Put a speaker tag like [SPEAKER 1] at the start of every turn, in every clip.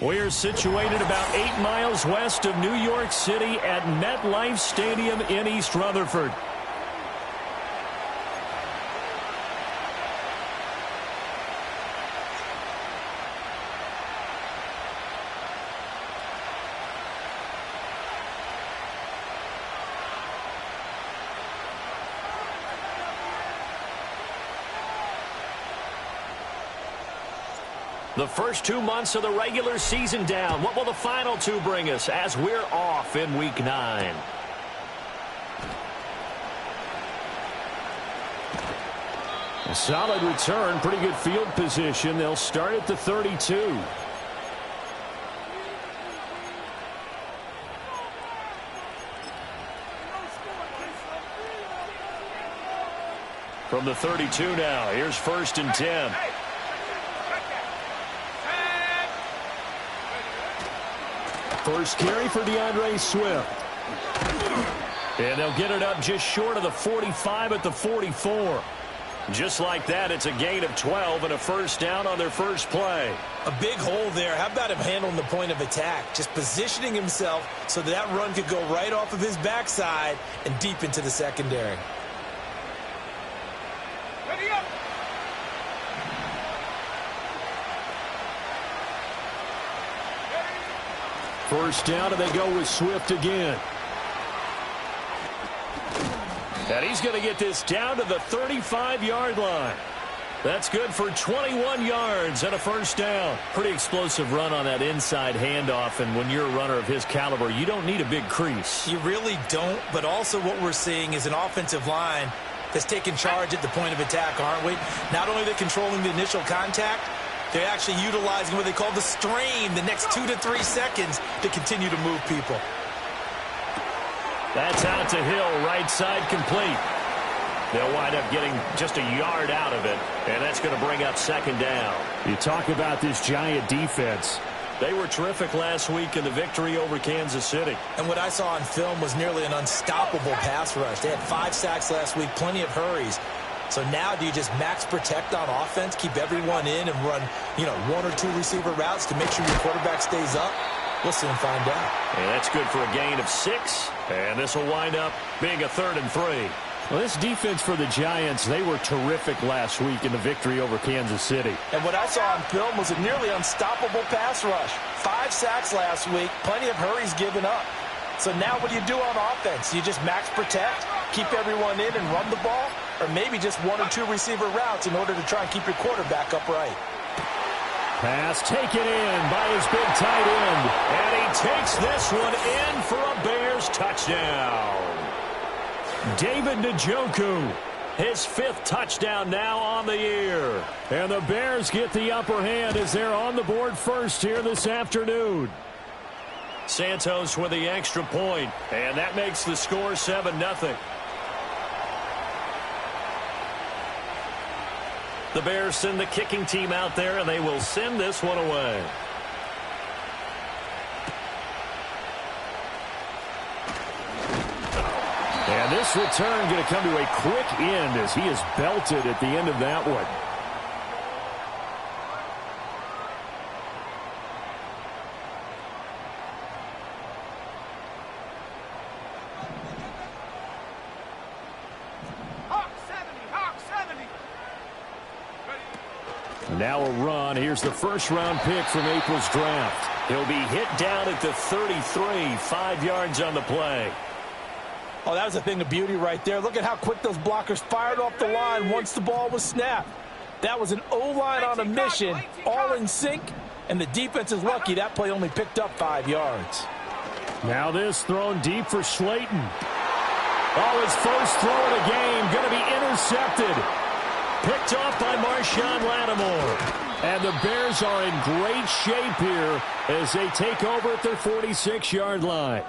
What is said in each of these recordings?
[SPEAKER 1] We're situated about 8 miles west of New York City at MetLife Stadium in East Rutherford. The first 2 months of the regular season down. What will the final 2 bring us as we're off in Week 9? A solid return, pretty good field position. They'll start at the 32. From the 32 now, here's 1st and 10. First carry for DeAndre Swift. And they'll get it up just short of the 45 at the 44. Just like that, it's a gain of 12 and a first down on their first play.
[SPEAKER 2] A big hole there. How about him handling the point of attack? Just positioning himself so that run could go right off of his backside and deep into the secondary.
[SPEAKER 1] First down, and they go with Swift again. And he's going to get this down to the 35-yard line. That's good for 21 yards and a first down. Pretty explosive run on that inside handoff, and when you're a runner of his caliber, you don't need a big crease.
[SPEAKER 2] You really don't, but also what we're seeing is an offensive line that's taking charge at the point of attack, aren't we? Not only are they controlling the initial contact, they're actually utilizing what they call the strain, the next 2 to 3 seconds to continue to move people.
[SPEAKER 1] That's out to Hill, right side complete. They'll wind up getting just a yard out of it, and that's going to bring up 2nd down. You talk about this Giant defense. They were terrific last week in the victory over Kansas City.
[SPEAKER 2] And what I saw on film was nearly an unstoppable pass rush. They had 5 sacks last week, plenty of hurries. So now do you just max protect on offense, keep everyone in and run, 1 or 2 receiver routes to make sure your quarterback stays up? We'll soon find out.
[SPEAKER 1] And that's good for a gain of 6. And this will wind up being a 3rd and 3. Well, this defense for the Giants, they were terrific last week in the victory over Kansas City.
[SPEAKER 2] And what I saw on film was a nearly unstoppable pass rush. 5 sacks last week, plenty of hurries given up. So now what do you do on offense? You just max protect, keep everyone in and run the ball? Or maybe just 1 or 2 receiver routes in order to try and keep your quarterback upright.
[SPEAKER 1] Pass taken in by his big tight end. And he takes this one in for a Bears touchdown. David Njoku, his 5th touchdown now on the year. And the Bears get the upper hand as they're on the board first here this afternoon. Santos with the extra point, and that makes the score 7-0. The Bears send the kicking team out there, and they will send this one away. And this return going to come to a quick end as he is belted at the end of that one. Now a run. Here's the 1st-round pick from April's draft. He'll be hit down at the 33, 5 yards on the play.
[SPEAKER 2] Oh, that was a thing of beauty right there. Look at how quick those blockers fired off the line once the ball was snapped. That was an O-line on a mission, all in sync, and the defense is lucky that play only picked up 5 yards.
[SPEAKER 1] Now this thrown deep for Slayton. Oh, his first throw of the game going to be intercepted. Picked off by Marshawn Lattimore. And the Bears are in great shape here as they take over at their 46-yard line.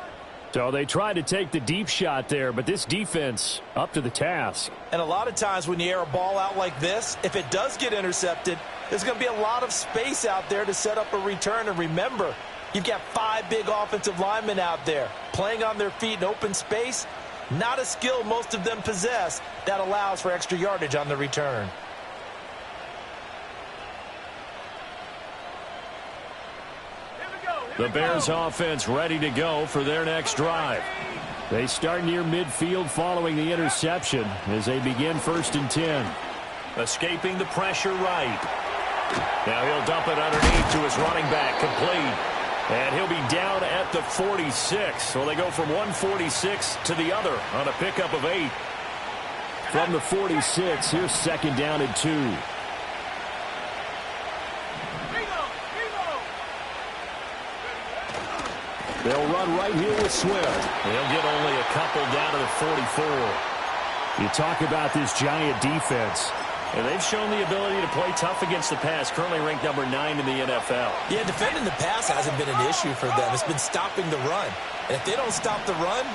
[SPEAKER 1] So they tried to take the deep shot there, but this defense up to the task.
[SPEAKER 2] And a lot of times when you air a ball out like this, if it does get intercepted, there's going to be a lot of space out there to set up a return. And remember, you've got 5 big offensive linemen out there playing on their feet in open space. Not a skill most of them possess that allows for extra yardage on the return.
[SPEAKER 1] The Bears offense ready to go for their next drive. They start near midfield following the interception as they begin 1st and 10. Escaping the pressure right. Now he'll dump it underneath to his running back, complete. And he'll be down at the 46. So they go from 146 to the other on a pickup of 8. From the 46, here's 2nd down and 2. They'll run right here with Swift. They'll get only a couple down to the 44. You talk about this Giant defense. And they've shown the ability to play tough against the pass, currently ranked number 9 in the NFL.
[SPEAKER 2] Yeah, defending the pass hasn't been an issue for them. It's been stopping the run. And if they don't stop the run,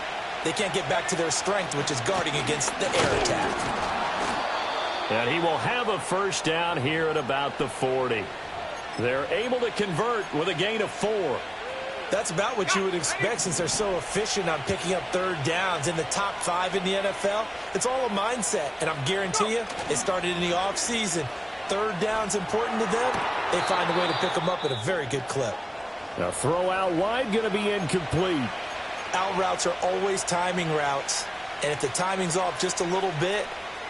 [SPEAKER 2] they can't get back to their strength, which is guarding against the air attack.
[SPEAKER 1] And he will have a 1st down here at about the 40. They're able to convert with a gain of 4.
[SPEAKER 2] That's about what you would expect since they're so efficient on picking up 3rd downs. In the top 5 in the NFL, it's all a mindset. And I'm guarantee you, it started in the offseason. 3rd down's important to them. They find a way to pick them up at a very good clip.
[SPEAKER 1] Now throw out wide, going to be incomplete.
[SPEAKER 2] Out routes are always timing routes. And if the timing's off just a little bit,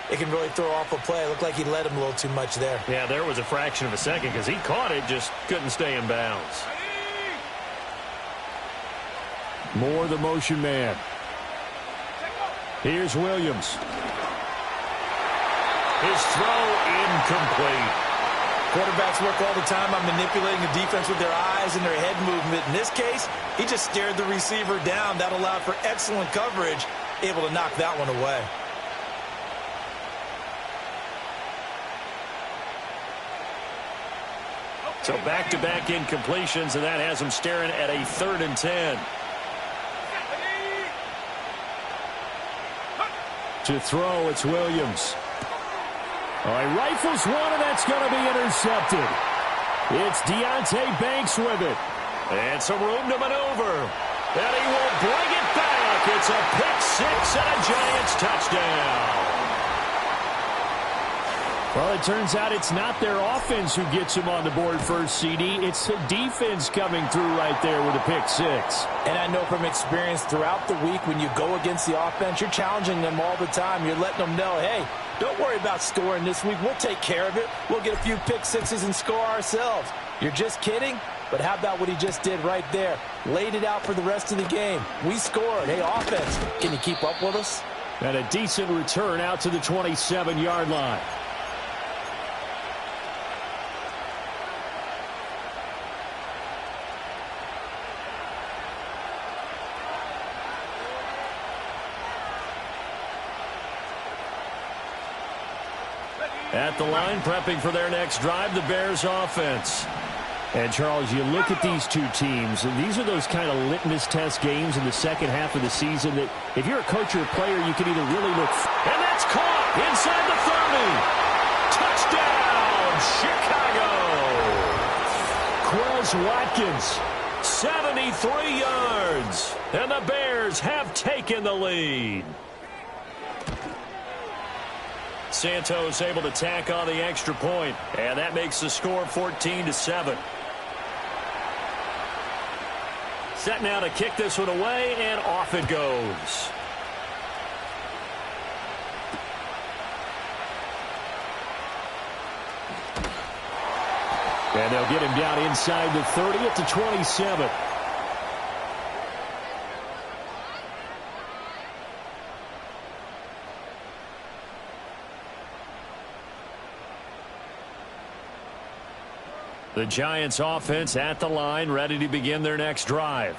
[SPEAKER 2] it can really throw off a play. It looked like he led him a little too much there.
[SPEAKER 1] Yeah, there was a fraction of a second because he caught it, just couldn't stay in bounds. Moore, the motion man. Here's Williams. His throw incomplete.
[SPEAKER 2] Quarterbacks work all the time on manipulating the defense with their eyes and their head movement. In this case, he just stared the receiver down. That allowed for excellent coverage, able to knock that one away.
[SPEAKER 1] So back-to-back incompletions, and that has him staring at a 3rd and 10. To throw, it's Williams. All right, rifles one, and that's going to be intercepted. It's Deonte Banks with it. And some room to maneuver. And he will bring it back. It's a pick 6 and a Giants touchdown. Well, it turns out it's not their offense who gets him on the board first, CD. It's the defense coming through right there with a pick 6.
[SPEAKER 2] And I know from experience throughout the week when you go against the offense, you're challenging them all the time. You're letting them know, hey, don't worry about scoring this week. We'll take care of it. We'll get a few pick 6s and score ourselves. You're just kidding? But how about what he just did right there? Laid it out for the rest of the game. We scored. Hey, offense, can you keep up with us?
[SPEAKER 1] And a decent return out to the 27-yard line. At the line, prepping for their next drive, the Bears offense. And, Charles, you look at these two teams, and these are those kind of litmus test games in the second half of the season that if you're a coach or a player, you can either really look. And that's caught inside the 30. Touchdown, Chicago. Quez Watkins, 73 yards. And the Bears have taken the lead. Santos able to tack on the extra point, and that makes the score 14-7. Set now to kick this one away, and off it goes. And they'll get him down inside the 30 at the 27. The Giants offense at the line, ready to begin their next drive.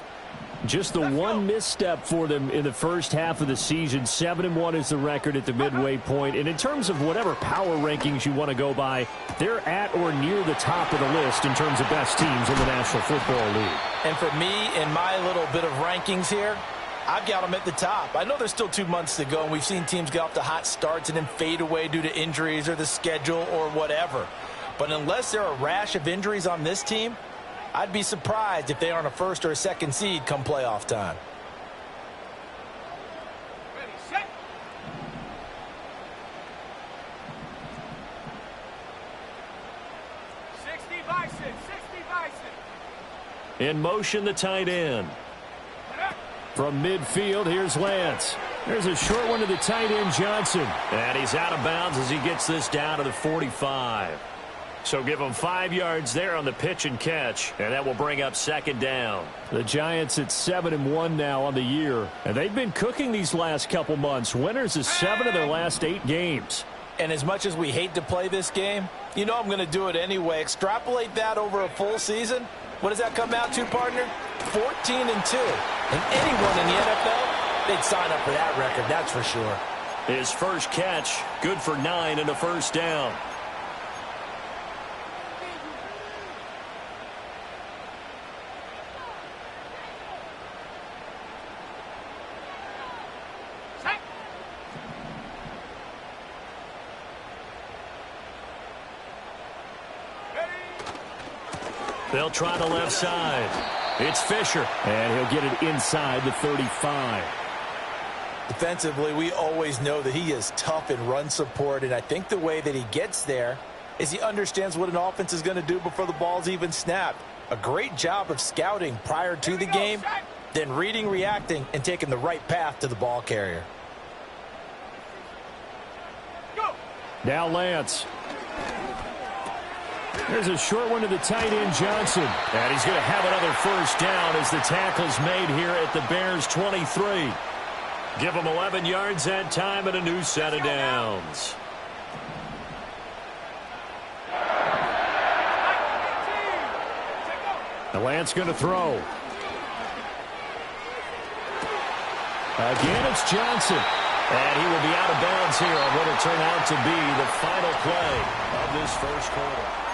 [SPEAKER 1] Just the one misstep for them in the first half of the season. 7-1 is the record at the midway point. And in terms of whatever power rankings you want to go by, they're at or near the top of the list in terms of best teams in the National Football League.
[SPEAKER 2] And for me, in my little bit of rankings here, I've got them at the top. I know there's still 2 months to go, and we've seen teams get off to hot starts and then fade away due to injuries or the schedule or whatever. But unless there are a rash of injuries on this team, I'd be surprised if they aren't a 1st or a 2nd seed come playoff time.
[SPEAKER 3] Ready, set. Bison.
[SPEAKER 1] In motion, the tight end. From midfield, here's Lance. There's a short one to the tight end, Johnson. And he's out of bounds as he gets this down to the 45. So give him 5 yards there on the pitch and catch, and that will bring up second down. The Giants at 7-1 now on the year, and they've been cooking these last couple months. Winners of 7 of their last 8 games.
[SPEAKER 2] And as much as we hate to play this game, you know I'm going to do it anyway. Extrapolate that over a full season. What does that come out to, partner? 14-2. And anyone in the NFL, they'd sign up for that record, that's for sure.
[SPEAKER 1] His first catch, good for 9 and a first down. They'll try the left side. It's Fisher, and he'll get it inside the 35.
[SPEAKER 2] Defensively, we always know that he is tough in run support, and I think the way that he gets there is he understands what an offense is going to do before the ball's even snapped. A great job of scouting prior to the game, then reading, reacting, and taking the right path to the ball carrier.
[SPEAKER 1] Now Lance. There's a short one to the tight end, Johnson. And he's going to have another first down as the tackle's made here at the Bears' 23. Give them 11 yards that time and a new set of downs. The Lance going to throw. Again, it's Johnson. And he will be out of bounds here on what will turn out to be the final play of this first quarter.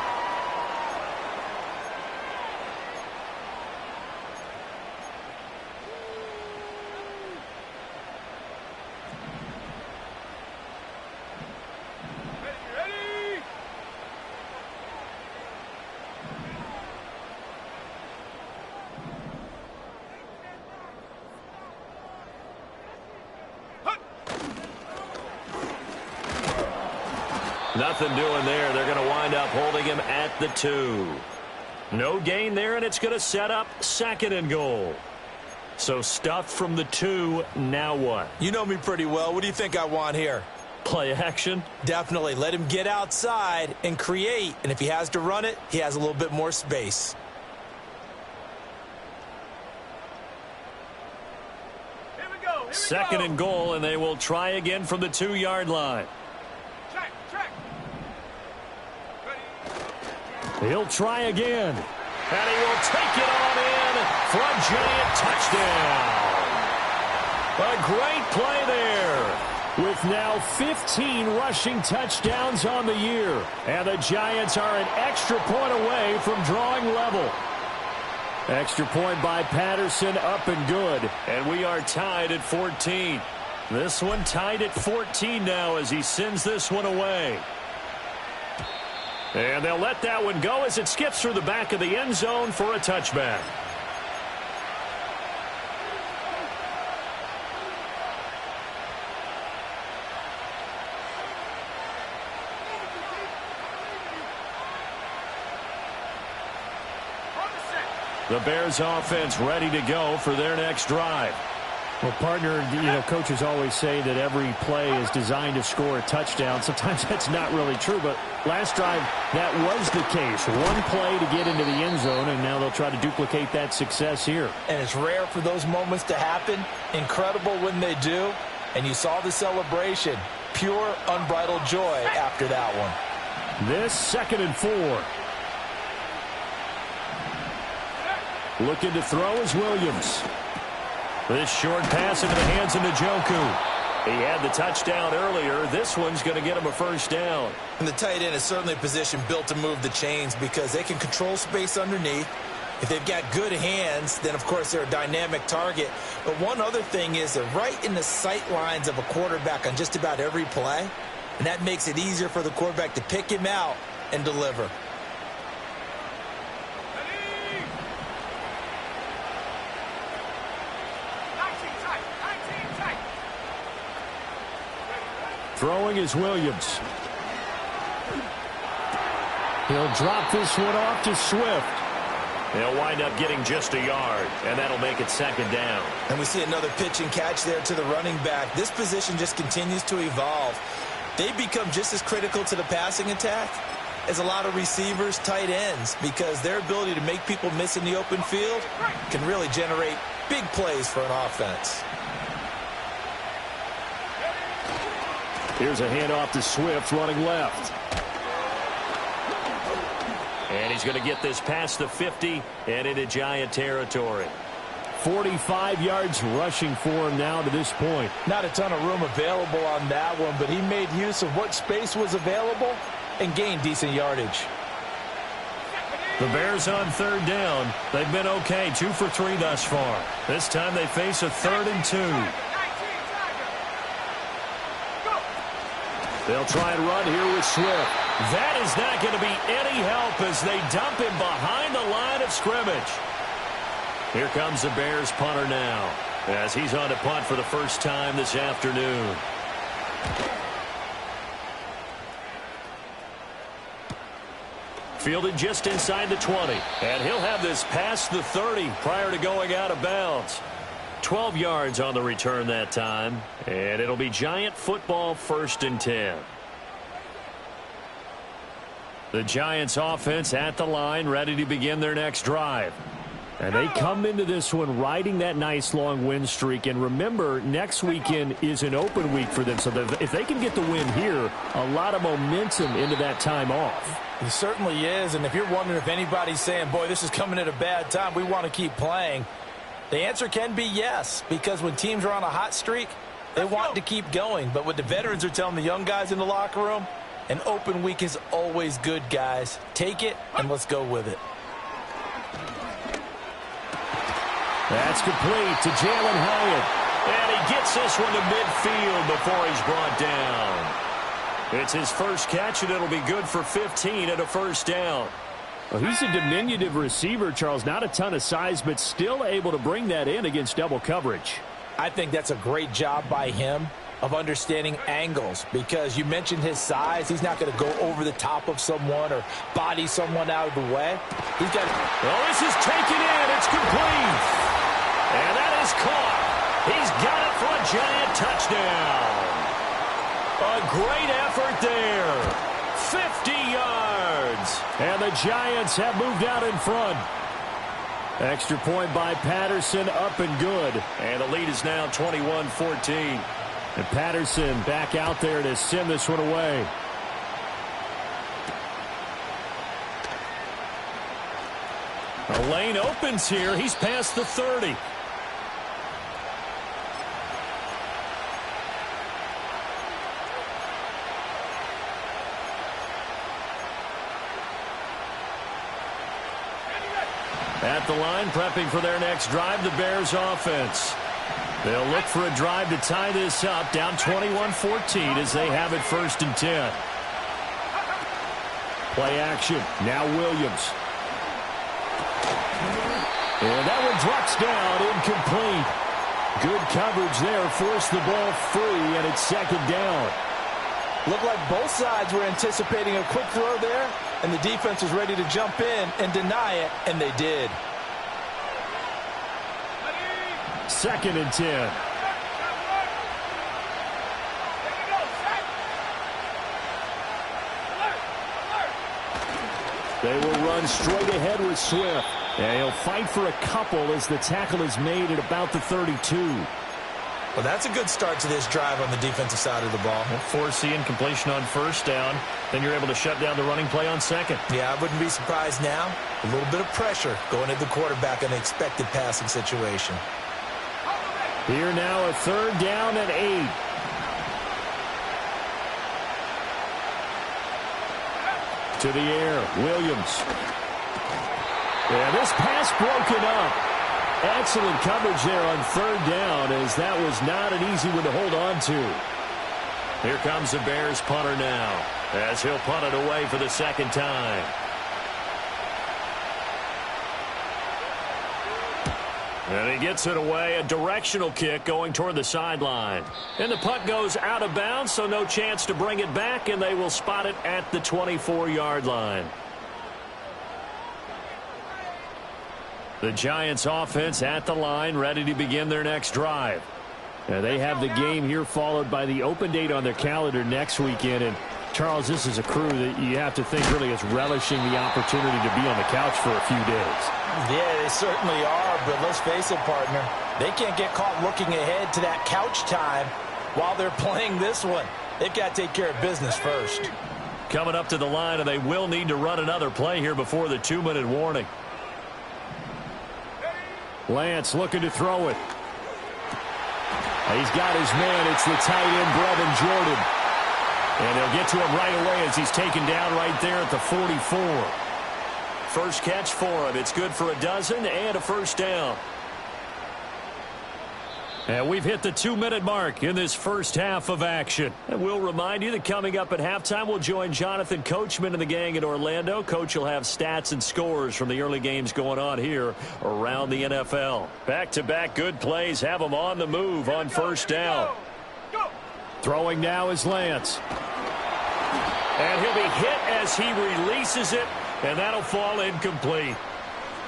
[SPEAKER 1] Nothing doing there. They're going to wind up holding him at the 2. No gain there, and it's going to set up 2nd and goal. So stuffed from the 2, now what?
[SPEAKER 2] You know me pretty well. What do you think I want here?
[SPEAKER 1] Play action?
[SPEAKER 2] Definitely. Let him get outside and create. And if he has to run it, he has a little bit more space.
[SPEAKER 3] Here we go.
[SPEAKER 1] 2nd and goal, and they will try again from the 2-yard line. He'll try again. And he will take it on in for a giant touchdown. A great play there. With now 15 rushing touchdowns on the year. And the Giants are an extra point away from drawing level. Extra point by Patterson, up and good. And we are tied at 14. This one tied at 14 now as he sends this one away. And they'll let that one go as it skips through the back of the end zone for a touchback. The Bears offense ready to go for their next drive. Well, partner, coaches always say that every play is designed to score a touchdown. Sometimes that's not really true, but last drive, that was the case. One play to get into the end zone, and now they'll try to duplicate that success here. And
[SPEAKER 2] it's rare for those moments to happen. Incredible when they do. And you saw the celebration. Pure, unbridled joy after that one.
[SPEAKER 1] This 2nd and 4. Looking to throw is Williams. This short pass into the hands of Njoku. He had the touchdown earlier. This one's going to get him a first down.
[SPEAKER 2] And the tight end is certainly a position built to move the chains because they can control space underneath. If they've got good hands, then, of course, they're a dynamic target. But one other thing is they're right in the sight lines of a quarterback on just about every play. And that makes it easier for the quarterback to pick him out and deliver.
[SPEAKER 1] Throwing is Williams. He'll drop this one off to Swift. They'll wind up getting just a yard, and that'll make it second down.
[SPEAKER 2] And we see another pitch and catch there to the running back. This position just continues to evolve. They become just as critical to the passing attack as a lot of receivers, tight ends, because their ability to make people miss in the open field can really generate big plays for an offense.
[SPEAKER 1] Here's a handoff to Swift running left. And he's going to get this past the 50 and into Giant territory. 45 yards rushing for him now to this point.
[SPEAKER 2] Not a ton of room available on that one, but he made use of what space was available and gained decent yardage.
[SPEAKER 1] The Bears on third down. They've been okay, 2 for 3 thus far. This time they face a 3rd and 2. They'll try and run here with Swift. That is not going to be any help as they dump him behind the line of scrimmage. Here comes the Bears punter now as he's on to punt for the first time this afternoon. Fielded just inside the 20. And he'll have this past the 30 prior to going out of bounds. 12 yards on the return that time. And it'll be Giant football, 1st and 10. The Giants offense at the line, ready to begin their next drive. And they come into this one riding that nice long win streak. And remember, next weekend is an open week for them. So if they can get the win here, a lot of momentum into that time off.
[SPEAKER 2] It certainly is. And if you're wondering if anybody's saying, boy, this is coming at a bad time, we want to keep playing, the answer can be yes. Because when teams are on a hot streak, they want to keep going. But what the veterans are telling the young guys in the locker room, an open week is always good, guys. Take it and let's go with it.
[SPEAKER 1] That's complete to Jalen Hyatt. And he gets this one to midfield before he's brought down. It's his first catch, and it'll be good for 15 at a 1st down. Well, he's a diminutive receiver, Charles. Not a ton of size, but still able to bring that in against double coverage.
[SPEAKER 2] I think that's a great job by him of understanding angles, because you mentioned his size. He's not going to go over the top of someone or body someone out of the way. He's got.
[SPEAKER 1] Well, this is taken in. It's complete. And that is caught. He's got it for a Giant touchdown. A great effort there. 50 yards. And the Giants have moved out in front. Extra point by Patterson, up and good. And the lead is now 21-14. And Patterson back out there to send this one away. A lane opens here. He's past the 30. At the line, prepping for their next drive, the Bears offense. They'll look for a drive to tie this up, down 21-14 as they have it 1st and 10. Play action. Now Williams. And that one drops down, incomplete. Good coverage there, forced the ball free, and it's 2nd down.
[SPEAKER 2] Looked like both sides were anticipating a quick throw there, and the defense was ready to jump in and deny it, and they did.
[SPEAKER 1] 2nd and 10. They will run straight ahead with Swift. And he'll fight for a couple as the tackle is made at about the 32.
[SPEAKER 2] Well, that's a good start to this drive on the defensive side of the ball.
[SPEAKER 1] Well, force the incompletion on 1st down. Then you're able to shut down the running play on 2nd.
[SPEAKER 2] Yeah, I wouldn't be surprised now. A little bit of pressure going at the quarterback in an expected passing situation.
[SPEAKER 1] Here now a 3rd down and 8. To the air, Williams. And this pass broken up. Excellent coverage there on 3rd down, as that was not an easy one to hold on to. Here comes the Bears punter now, as he'll punt it away for the 2nd time. And he gets it away, a directional kick going toward the sideline. And the punt goes out of bounds, so no chance to bring it back, and they will spot it at the 24-yard line. The Giants offense at the line, ready to begin their next drive. They have the game here followed by the open date on their calendar next weekend. And Charles, this is a crew that you have to think really is relishing the opportunity to be on the couch for a few days.
[SPEAKER 2] Yeah, they certainly are, but let's face it, partner. They can't get caught looking ahead to that couch time while they're playing this one. They've got to take care of business first.
[SPEAKER 1] Coming up to the line, and they will need to run another play here before the 2-minute warning. Lance looking to throw it. He's got his man. It's the tight end, Brevin Jordan. And they'll get to him right away as he's taken down right there at the 44. First catch for him. It's good for a dozen and a first down. And we've hit the 2-minute mark in this first half of action. And we'll remind you that coming up at halftime, we'll join Jonathan Coachman and the gang in Orlando. Coach will have stats and scores from the early games going on here around the NFL. Back-to-back good plays have them on the move on first down. Throwing now is Lance. And he'll be hit as he releases it, and that'll fall incomplete.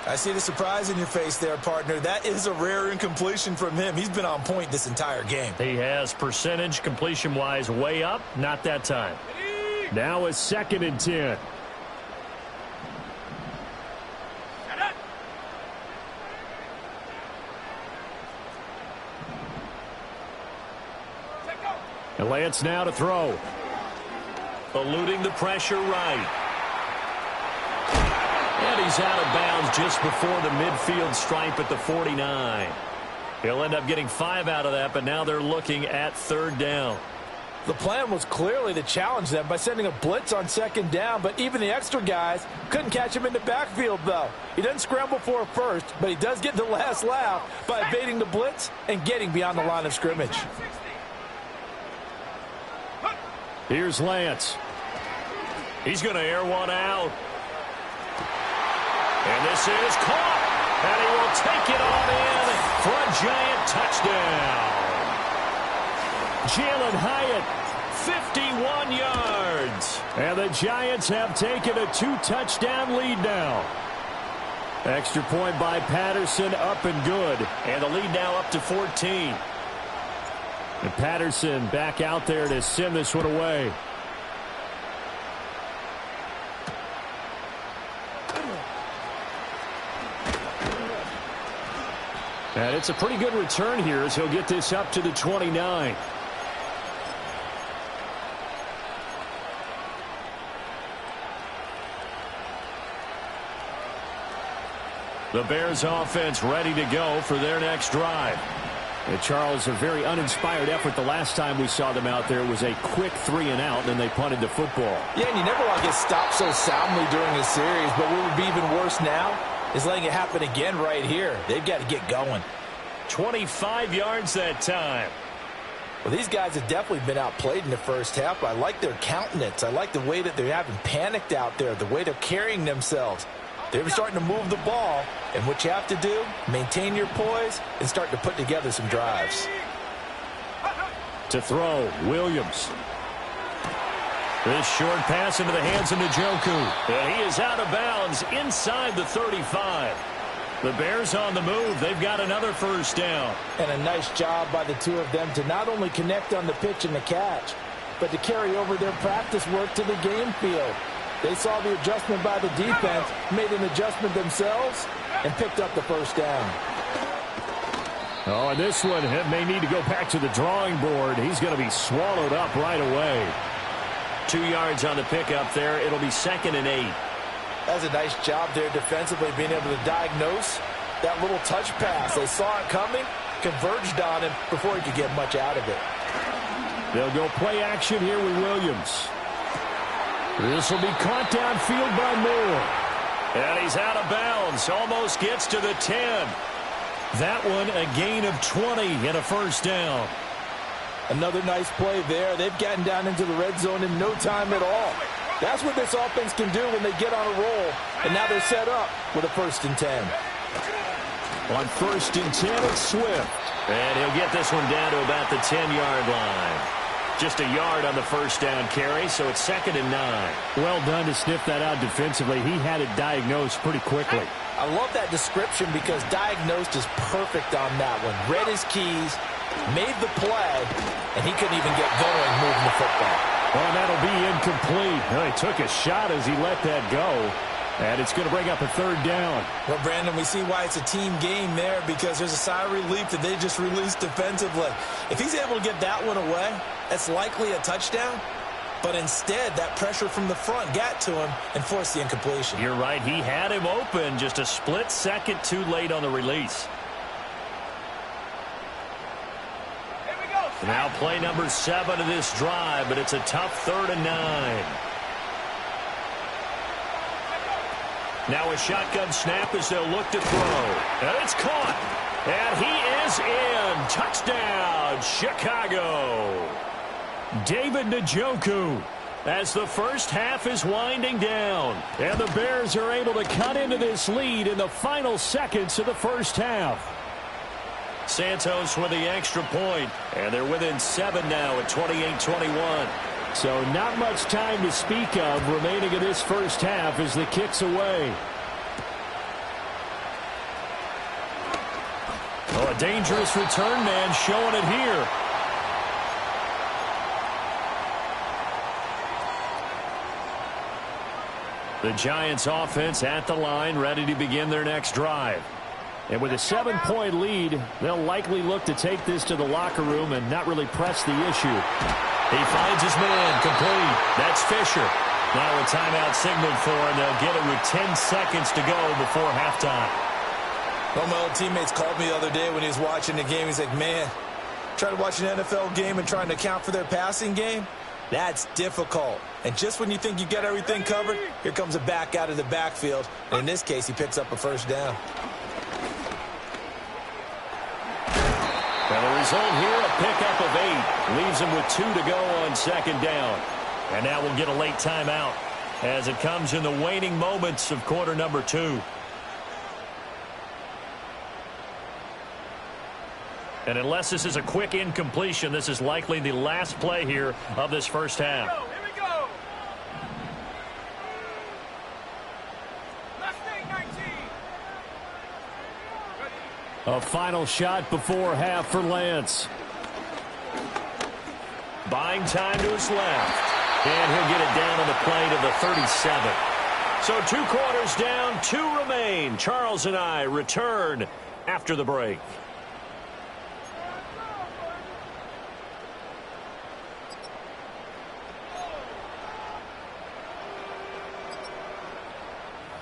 [SPEAKER 2] I see the surprise in your face there, partner. That is a rare incompletion from him. He's been on point this entire game.
[SPEAKER 1] He has percentage completion-wise way up. Not that time. Now it's 2nd and 10. And Lance now to throw. Eluding the pressure right. And he's out of bounds just before the midfield stripe at the 49. He'll end up getting 5 out of that, but now they're looking at 3rd down.
[SPEAKER 2] The plan was clearly to challenge them by sending a blitz on 2nd down, but even the extra guys couldn't catch him in the backfield, though. He doesn't scramble for a first, but he does get the last laugh by evading the blitz and getting beyond the line of scrimmage.
[SPEAKER 1] Here's Lance. He's going to air one out. And this is caught. And he will take it on in for a Giant touchdown. Jalen Hyatt, 51 yards. And the Giants have taken a 2-touchdown lead now. Extra point by Patterson, up and good. And the lead now up to 14. And Patterson back out there to send this one away. And it's a pretty good return here as he'll get this up to the 29. The Bears offense ready to go for their next drive. And Charles, a very uninspired effort the last time we saw them out there. It was a quick 3-and-out, and then they punted the football.
[SPEAKER 2] Yeah, and you never want to get stopped so soundly during a series, but what would be even worse now is letting it happen again right here. They've got to get going.
[SPEAKER 1] 25 yards that time.
[SPEAKER 2] Well, these guys have definitely been outplayed in the first half. I like their countenance. I like the way that they're having panicked out there, the way they're carrying themselves. They're starting to move the ball, and what you have to do, maintain your poise and start to put together some drives.
[SPEAKER 1] To throw, Williams. This short pass into the hands of Njoku. And he is out of bounds inside the 35. The Bears on the move. They've got another first down.
[SPEAKER 2] And a nice job by the two of them to not only connect on the pitch and the catch, but to carry over their practice work to the game field. They saw the adjustment by the defense, made an adjustment themselves, and picked up the first down.
[SPEAKER 1] Oh, and this one may need to go back to the drawing board. He's going to be swallowed up right away. 2 yards on the pickup there. It'll be 2nd and 8.
[SPEAKER 2] That's a nice job there defensively, being able to diagnose that little touch pass. They saw it coming, converged on him before he could get much out of it.
[SPEAKER 1] They'll go play action here with Williams. This will be caught downfield by Moore. And he's out of bounds. Almost gets to the 10. That one a gain of 20 and a first down.
[SPEAKER 2] Another nice play there. They've gotten down into the red zone in no time at all. That's what this offense can do when they get on a roll. And now they're set up with a 1st and 10.
[SPEAKER 1] On 1st and 10, it's Swift. And he'll get this one down to about the 10-yard line. Just a yard on the first down carry, so it's 2nd and 9.
[SPEAKER 3] Well done to sniff that out defensively. He had it diagnosed pretty quickly.
[SPEAKER 2] I love that description because diagnosed is perfect on that one. Read his keys, made the play, and he couldn't even get going moving the football.
[SPEAKER 3] Well, that'll be incomplete. Well, he took a shot as he let that go. And it's going to bring up a 3rd down.
[SPEAKER 4] Well, Brandon, we see why it's a team game there because there's a sigh of relief that they just released defensively. If he's able to get that one away, that's likely a touchdown. But instead, that pressure from the front got to him and forced the incompletion.
[SPEAKER 1] You're right. He had him open, just a split second too late on the release.
[SPEAKER 3] Here we go.
[SPEAKER 1] Now play number 7 of this drive, but it's a tough 3rd and 9. Now a shotgun snap as they'll look to throw. And it's caught. And he is in. Touchdown, Chicago. David Njoku as the first half is winding down. And the Bears are able to cut into this lead in the final seconds of the first half. Santos with the extra point. And they're within 7 now at 28-21.
[SPEAKER 3] So not much time to speak of remaining in this first half as the kick's away.
[SPEAKER 1] Oh, a dangerous return man showing it here. The Giants offense at the line, ready to begin their next drive. And with a 7-point lead, they'll likely look to take this to the locker room and not really press the issue. He finds his man, complete. That's Fisher. Now a timeout signaled for, and they'll get it with 10 seconds to go before halftime.
[SPEAKER 4] Well, my old teammates called me the other day when he was watching the game. He's like, man, trying to watch an NFL game and trying to account for their passing game? That's difficult. And just when you think you got everything covered, here comes a back out of the backfield. And in this case, he picks up a first down.
[SPEAKER 1] And the result here, a pickup of 8. Leaves him with 2 to go on 2nd down. And now we'll get a late timeout as it comes in the waning moments of quarter number 2. And unless this is a quick incompletion, this is likely the last play here of this first half.
[SPEAKER 3] Here we go. Last thing, 19. A final shot before half for Lance.
[SPEAKER 1] Buying time to his left. And he'll get it down on the play to the 37. So 2 quarters down, 2 remain. Charles and I return after the break.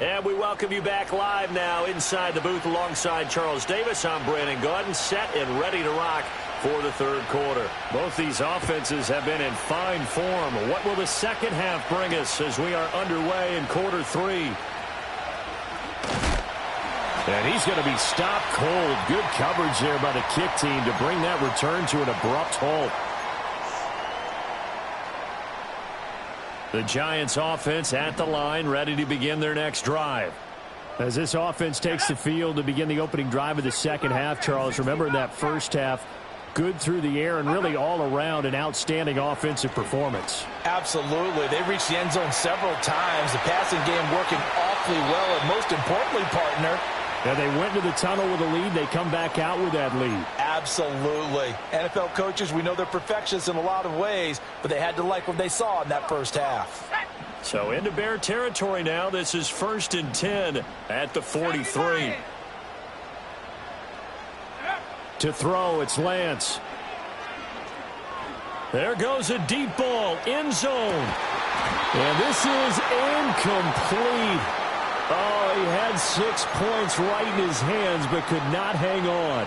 [SPEAKER 1] And we welcome you back live now inside the booth alongside Charles Davis. I'm Brandon Gaudin, set and ready to rock for the 3rd quarter. Both these offenses have been in fine form. What will the second half bring us as we are underway in quarter 3?
[SPEAKER 3] And he's going to be stopped cold. Good coverage there by the kick team to bring that return to an abrupt halt.
[SPEAKER 1] The Giants offense at the line, ready to begin their next drive.
[SPEAKER 3] As this offense takes the field to begin the opening drive of the second half, Charles, remember in that first half, good through the air and really all around an outstanding offensive performance.
[SPEAKER 2] Absolutely. They reached the end zone several times. The passing game working awfully well, and most importantly, partner,
[SPEAKER 3] and they went to the tunnel with a lead. They come back out with that lead.
[SPEAKER 2] Absolutely. NFL coaches, we know they're perfectionists in a lot of ways, but they had to like what they saw in that first half.
[SPEAKER 1] So into Bear territory now. This is 1st and 10 at the 43.
[SPEAKER 3] To throw, it's Lance.
[SPEAKER 1] There goes a deep ball, end zone.
[SPEAKER 3] And this is incomplete. Oh, he had 6 points right in his hands, but could not hang on.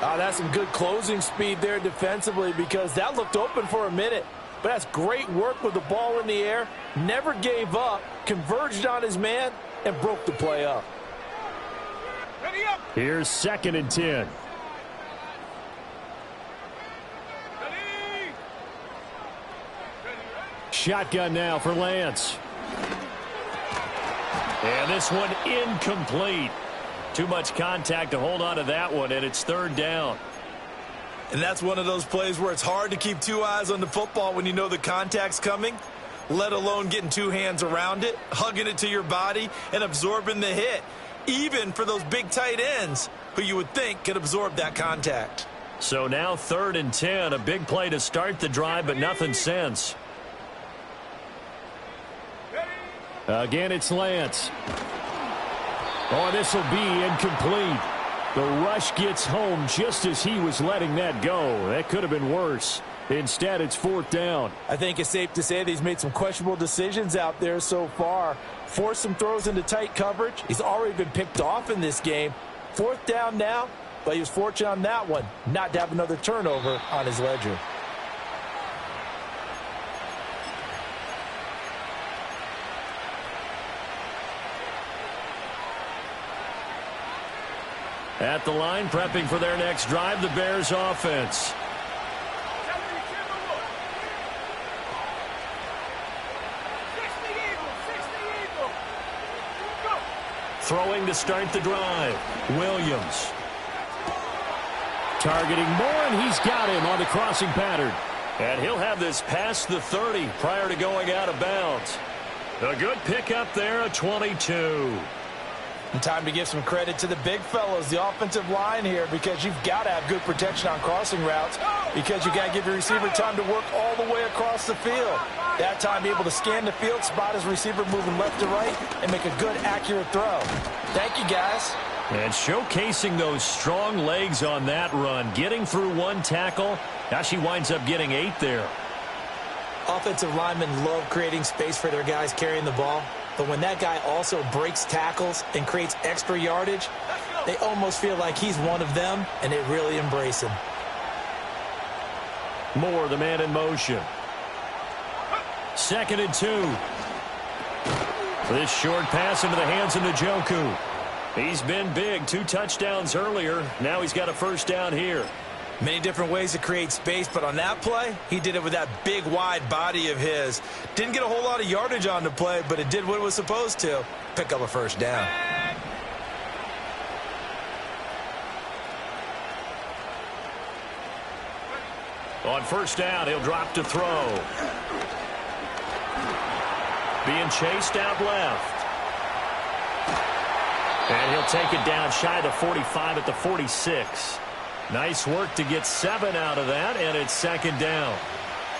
[SPEAKER 2] Oh, that's some good closing speed there defensively because that looked open for a minute. But that's great work with the ball in the air. Never gave up, converged on his man, and broke the play up.
[SPEAKER 3] Ready up. Here's 2nd and 10. Shotgun now for Lance.
[SPEAKER 1] And this one incomplete. Too much contact to hold on to that one, and it's 3rd down.
[SPEAKER 4] And that's one of those plays where it's hard to keep two eyes on the football when you know the contact's coming, let alone getting two hands around it, hugging it to your body, and absorbing the hit, even for those big tight ends who you would think could absorb that contact.
[SPEAKER 3] So now 3rd and 10, a big play to start the drive, but nothing since. Again, it's Lance. Oh, this will be incomplete. The rush gets home just as he was letting that go. That could have been worse. Instead, it's 4th down.
[SPEAKER 2] I think it's safe to say that he's made some questionable decisions out there so far. Forced some throws into tight coverage. He's already been picked off in this game. 4th down now, but he was fortunate on that one not to have another turnover on his ledger.
[SPEAKER 3] At the line, prepping for their next drive, the Bears offense. Throwing to start the drive. Williams. Targeting Moore, and he's got him on the crossing pattern. And he'll have this past the 30 prior to going out of bounds. A good pickup there, a 22.
[SPEAKER 2] And time to give some credit to the big fellows, the offensive line here, because you've got to have good protection on crossing routes, because you've got to give your receiver time to work all the way across the field. That time, be able to scan the field, spot his receiver moving left to right, and make a good, accurate throw. Thank you, guys.
[SPEAKER 3] And showcasing those strong legs on that run, getting through one tackle. Now she winds up getting 8 there.
[SPEAKER 2] Offensive linemen love creating space for their guys carrying the ball. But when that guy also breaks tackles and creates extra yardage, they almost feel like he's one of them, and they really embrace him.
[SPEAKER 3] Moore, the man in motion. 2nd and 2. This short pass into the hands of Njoku. He's been big. 2 touchdowns earlier. Now he's got a 1st down here.
[SPEAKER 4] Many different ways to create space, but on that play, he did it with that big, wide body of his. Didn't get a whole lot of yardage on the play, but it did what it was supposed to. Pick up a 1st down.
[SPEAKER 3] On 1st down, he'll drop to throw. Being chased out left. And he'll take it down shy of the 45 at the 46. Nice work to get 7 out of that, and it's 2nd down.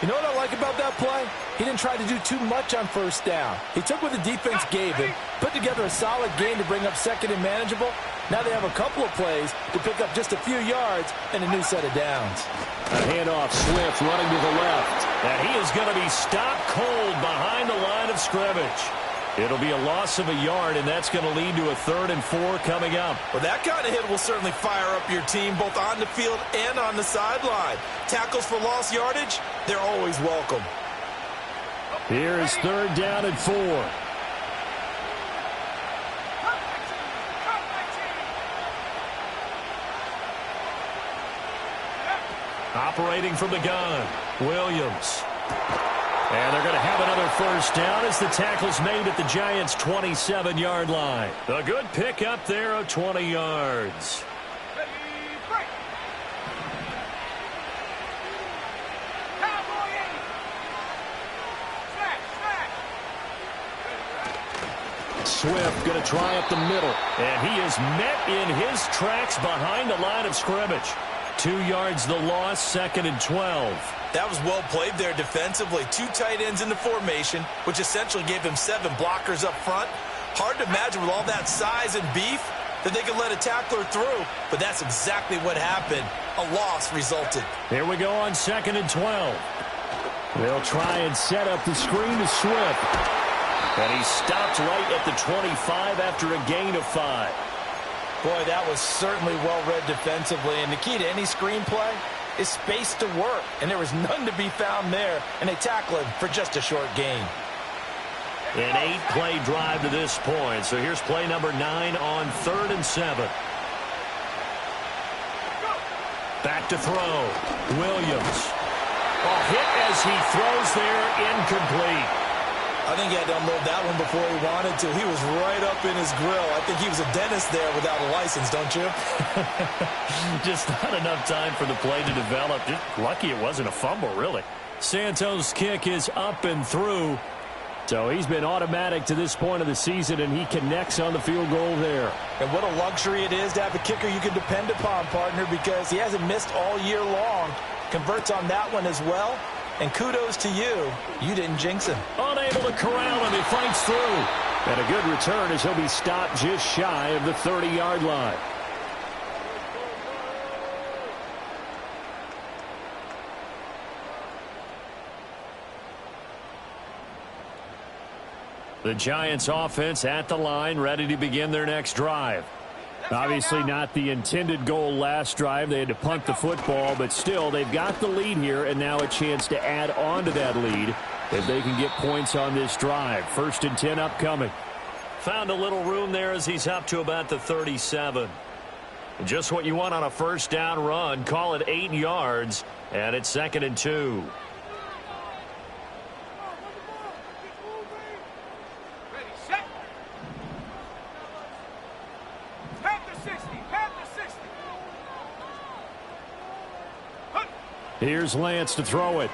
[SPEAKER 2] You know what I like about that play? He didn't try to do too much on 1st down. He took what the defense gave him, put together a solid game to bring up 2nd and manageable. Now they have a couple of plays to pick up just a few yards and a new set of downs.
[SPEAKER 3] A handoff, Swift running to the left. And he is going to be stopped cold behind the line of scrimmage. It'll be a loss of a yard, and that's going to lead to a 3rd and 4 coming up.
[SPEAKER 4] Well, that kind of hit will certainly fire up your team both on the field and on the sideline. Tackles for lost yardage, they're always welcome.
[SPEAKER 3] Here is 3rd down and 4. Operating from the gun, Williams. And they're going to have another 1st down as the tackle's made at the Giants' 27-yard line. A good pickup there of 20 yards. Swift going to try up the middle. And he is met in his tracks behind the line of scrimmage. 2 yards the loss, 2nd and 12.
[SPEAKER 4] That was well played there defensively. 2 tight ends in the formation, which essentially gave them 7 blockers up front. Hard to imagine with all that size and beef that they could let a tackler through, but that's exactly what happened. A loss resulted.
[SPEAKER 3] Here we go on 2nd and 12. They'll try and set up the screen to Swift. And he stopped right at the 25 after a gain of 5.
[SPEAKER 2] Boy, that was certainly well-read defensively, and the key to any screen play is space to work, and there was none to be found there, and they tackle him for just a short gain.
[SPEAKER 3] An 8-play drive to this point, so here's play number 9 on 3rd and 7. Back to throw, Williams. A hit as he throws there, incomplete.
[SPEAKER 4] I think he had to unload that one before he wanted to. He was right up in his grill. I think he was a dentist there without a license, don't you?
[SPEAKER 3] Just not enough time for the play to develop. Just lucky it wasn't a fumble, really. Santos' kick is up and through. So he's been automatic to this point of the season, and he connects on the field goal there.
[SPEAKER 2] And what a luxury it is to have a kicker you can depend upon, partner, because he hasn't missed all year long. Converts on that one as well. And kudos to you. You didn't jinx him.
[SPEAKER 3] Unable to corral him. He fights through. And a good return as he'll be stopped just shy of the 30-yard line. The Giants offense at the line, ready to begin their next drive. Obviously not the intended goal last drive. They had to punt the football, but still they've got the lead here, and now a chance to add on to that lead if they can get points on this drive. 1st and 10 upcoming. Found a little room there as he's up to about the 37. Just what you want on a first down run. Call it 8 yards, and it's 2nd and 2. Here's Lance to throw it.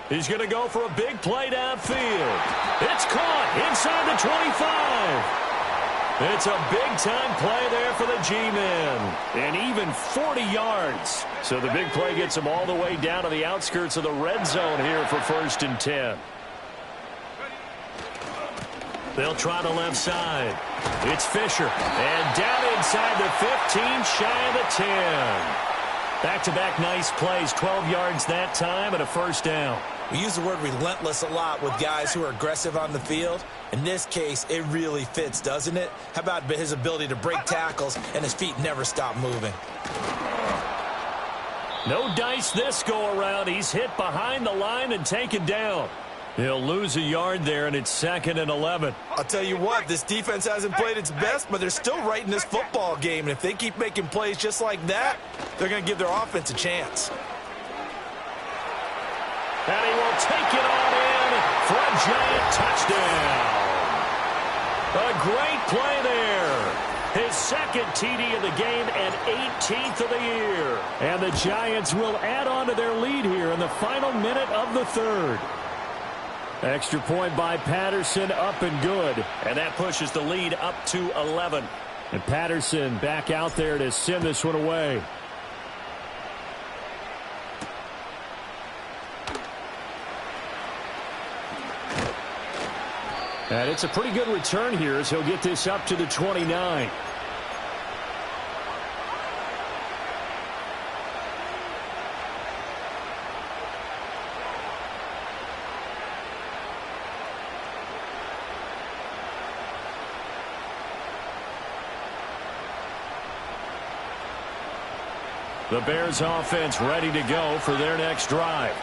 [SPEAKER 3] He's going to go for a big play downfield. It's caught inside the 25. It's a big-time play there for the G-men. And even 40 yards. So the big play gets him all the way down to the outskirts of the red zone here for 1st and 10. They'll try the left side. It's Fisher. And down inside the 15, shy of the 10. Back-to-back nice plays, 12 yards that time and a 1st down.
[SPEAKER 4] We use the word relentless a lot with guys who are aggressive on the field. In this case, it really fits, doesn't it? How about his ability to break tackles and his feet never stop moving?
[SPEAKER 3] No dice this go-around. He's hit behind the line and taken down. He'll lose a yard there, and it's 2nd and 11.
[SPEAKER 4] I'll tell you what, this defense hasn't played its best, but they're still right in this football game. And if they keep making plays just like that, they're going to give their offense a chance.
[SPEAKER 3] And he will take it on in for a Giant touchdown. A great play there. His 2nd TD of the game and 18th of the year. And the Giants will add on to their lead here in the final minute of the 3rd. Extra point by Patterson, up and good. And that pushes the lead up to 11. And Patterson back out there to send this one away. And it's a pretty good return here as he'll get this up to the 29. The Bears offense ready to go for their next drive.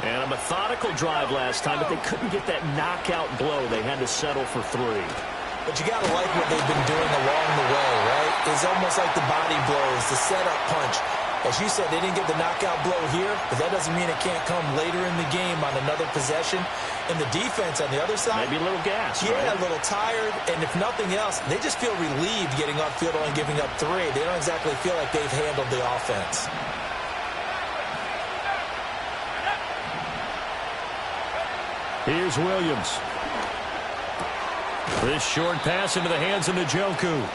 [SPEAKER 3] And a methodical drive last time, but they couldn't get that knockout blow. They had to settle for 3.
[SPEAKER 4] But you got to like what they've been doing along the way, right? It's almost like the body blows, the setup punch. As you said, they didn't get the knockout blow here, but that doesn't mean it can't come later in the game on another possession. And the defense on the other side,
[SPEAKER 3] maybe a little gas.
[SPEAKER 4] Yeah,
[SPEAKER 3] right?
[SPEAKER 4] A little tired. And if nothing else, they just feel relieved getting upfield only giving up 3. They don't exactly feel like they've handled the offense.
[SPEAKER 3] Here's Williams. This short pass into the hands of Njoku.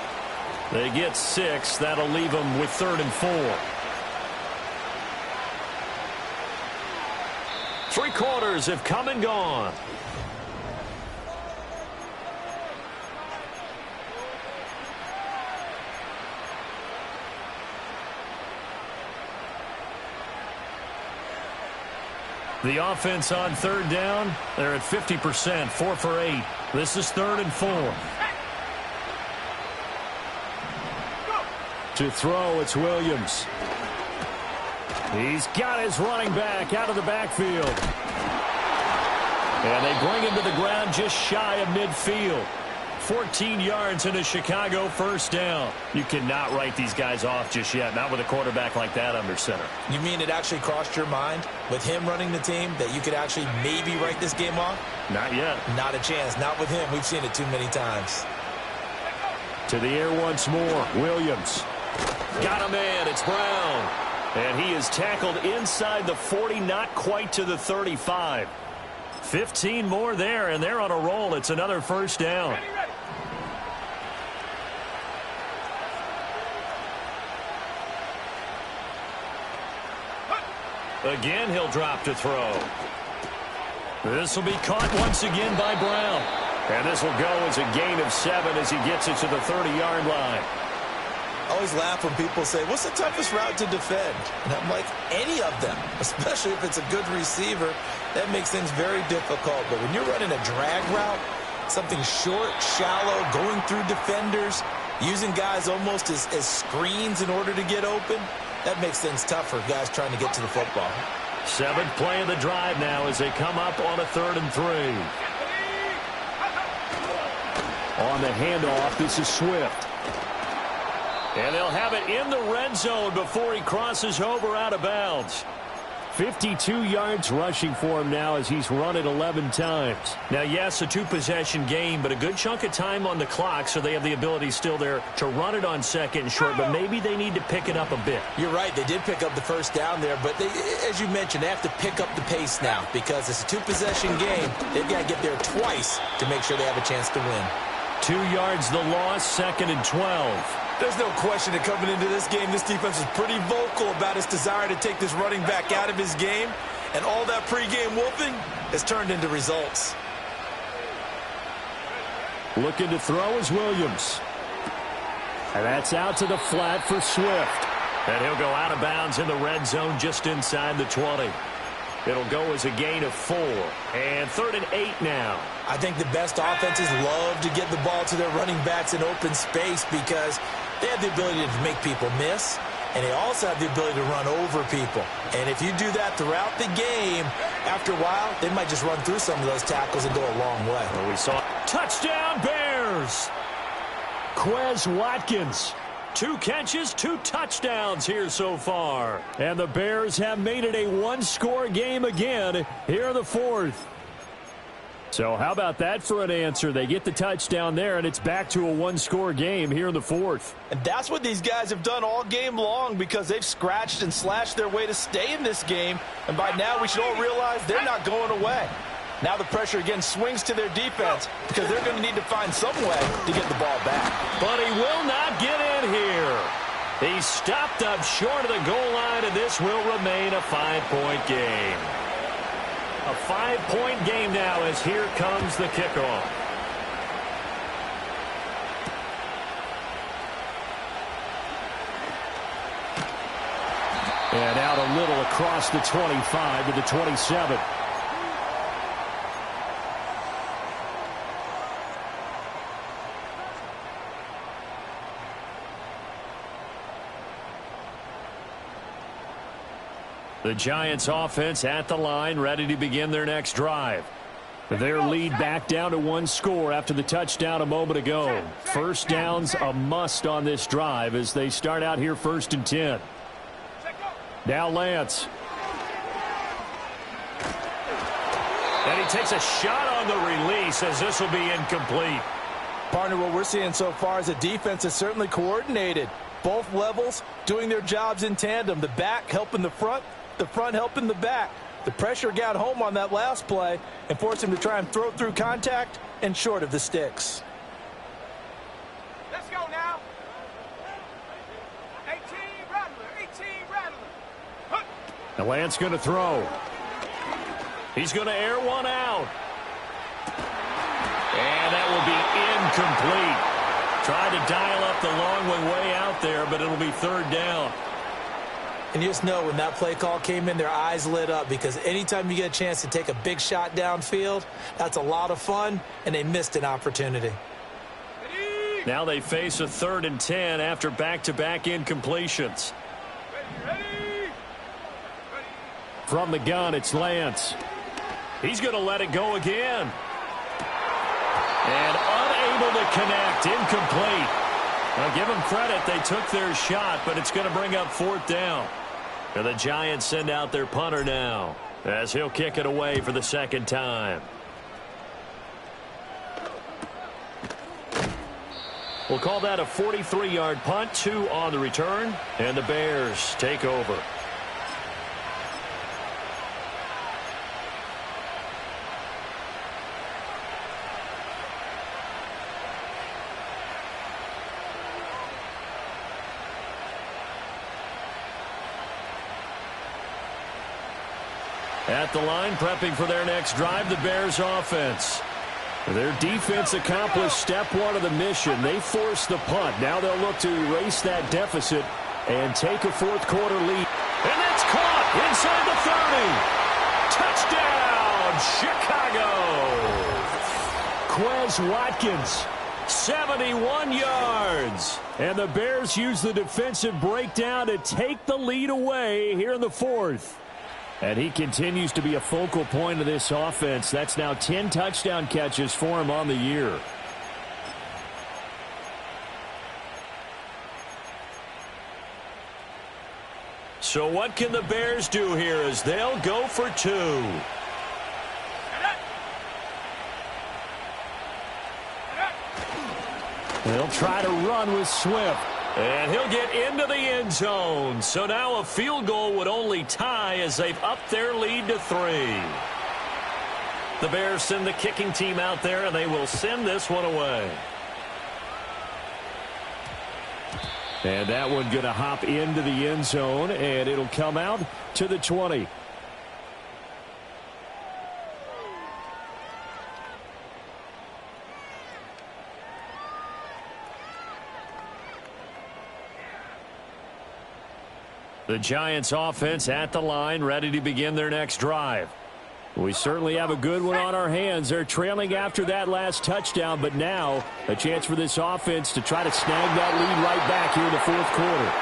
[SPEAKER 3] They get 6. That'll leave them with 3rd and 4. 3 quarters have come and gone. The offense on 3rd down, they're at 50%, 4 for 8. This is 3rd and 4. To throw, it's Williams. He's got his running back out of the backfield. And they bring him to the ground just shy of midfield. 14 yards and a Chicago first down. You cannot write these guys off just yet, not with a quarterback like that under center.
[SPEAKER 2] You mean it actually crossed your mind with him running the team that you could actually maybe write this game off?
[SPEAKER 3] Not yet.
[SPEAKER 2] Not a chance. Not with him. We've seen it too many times.
[SPEAKER 3] To the air once more. Williams. Got him in. It's Brown. And he is tackled inside the 40, not quite to the 35. 15 more there, and they're on a roll. It's another first down. Again, he'll drop to throw. This will be caught once again by Brown. And this will go as a gain of 7 as he gets it to the 30-yard line.
[SPEAKER 2] I always laugh when people say, what's the toughest route to defend? And I'm like, any of them, especially if it's a good receiver. That makes things very difficult. But when you're running a drag route, something short, shallow, going through defenders, using guys almost as screens in order to get open, that makes things tough for guys trying to get to the football.
[SPEAKER 3] 7th play of the drive now as they come up on a 3rd and 3. On the handoff, this is Swift. And they'll have it in the red zone before he crosses over out of bounds. 52 yards rushing for him now as he's run it 11 times. Now, yes, a 2-possession game, but a good chunk of time on the clock, so they have the ability still there to run it on 2nd and short, but maybe they need to pick it up a bit.
[SPEAKER 2] You're right. They did pick up the first down there, but they, as you mentioned, they have to pick up the pace now because it's a 2-possession game. They've got to get there twice to make sure they have a chance to win.
[SPEAKER 3] 2 yards the loss, 2nd and 12.
[SPEAKER 2] There's no question that coming into this game, this defense is pretty vocal about its desire to take this running back out of his game. And all that pregame whooping has turned into results.
[SPEAKER 3] Looking to throw is Williams. And that's out to the flat for Swift. And he'll go out of bounds in the red zone just inside the 20. It'll go as a gain of 4. And 3rd and 8 now.
[SPEAKER 2] I think the best offenses love to get the ball to their running backs in open space because they have the ability to make people miss, and they also have the ability to run over people. And if you do that throughout the game, after a while, they might just run through some of those tackles and go a long way.
[SPEAKER 3] Well, we saw touchdown Bears. Quez Watkins. 2 catches, 2 touchdowns here so far. And the Bears have made it a 1-score game again here in the 4th. So how about that for an answer? They get the touchdown there, and it's back to a 1-score game here in the 4th.
[SPEAKER 2] And that's what these guys have done all game long because they've scratched and slashed their way to stay in this game. And by now, we should all realize they're not going away. Now the pressure again swings to their defense because they're going to need to find some way to get the ball back.
[SPEAKER 3] But he will not get in here. He's stopped up short of the goal line, and this will remain a 5-point game. A 5-point game now as here comes the kickoff. And out a little across the 25 to the 27. The Giants offense at the line, ready to begin their next drive. Their lead back down to 1 score after the touchdown a moment ago. First down's a must on this drive as they start out here 1st and 10. Now Lance. And he takes a shot on the release as this will be incomplete.
[SPEAKER 2] Partner, what we're seeing so far is a defense that's certainly coordinated. Both levels doing their jobs in tandem. The back helping the front helping the back. The pressure got home on that last play and forced him to try and throw through contact and short of the sticks.
[SPEAKER 5] Let's go now. 18 Rattler.
[SPEAKER 3] Now Lance going to throw. He's going to air one out. And that will be incomplete. Tried to dial up the long way out there, but it'll be 3rd down.
[SPEAKER 2] And you just know when that play call came in, their eyes lit up because anytime you get a chance to take a big shot downfield, that's a lot of fun, and they missed an opportunity.
[SPEAKER 3] Now they face a 3rd and 10 after back-to-back incompletions. From the gun, it's Lance. He's going to let it go again. And unable to connect. Incomplete. Now, give them credit. They took their shot, but it's going to bring up fourth down. And the Giants send out their punter now, as he'll kick it away for the second time. We'll call that a 43-yard punt, 2 on the return, and the Bears take over. At the line, prepping for their next drive, the Bears offense. Their defense accomplished step 1 of the mission. They forced the punt. Now they'll look to erase that deficit and take a fourth-quarter lead. And that's caught inside the 30. Touchdown, Chicago! Quez Watkins, 71 yards. And the Bears use the defensive breakdown to take the lead away here in the fourth. And he continues to be a focal point of this offense. That's now 10 touchdown catches for him on the year. So what can the Bears do here as they'll go for 2? They'll try to run with Swift. And he'll get into the end zone. So now a field goal would only tie as they've upped their lead to 3. The Bears send the kicking team out there, and they will send this one away. And that one going to hop into the end zone, and it'll come out to the 20. The Giants offense at the line, ready to begin their next drive. We certainly have a good one on our hands. They're trailing after that last touchdown, but now a chance for this offense to try to snag that lead right back here in the fourth quarter.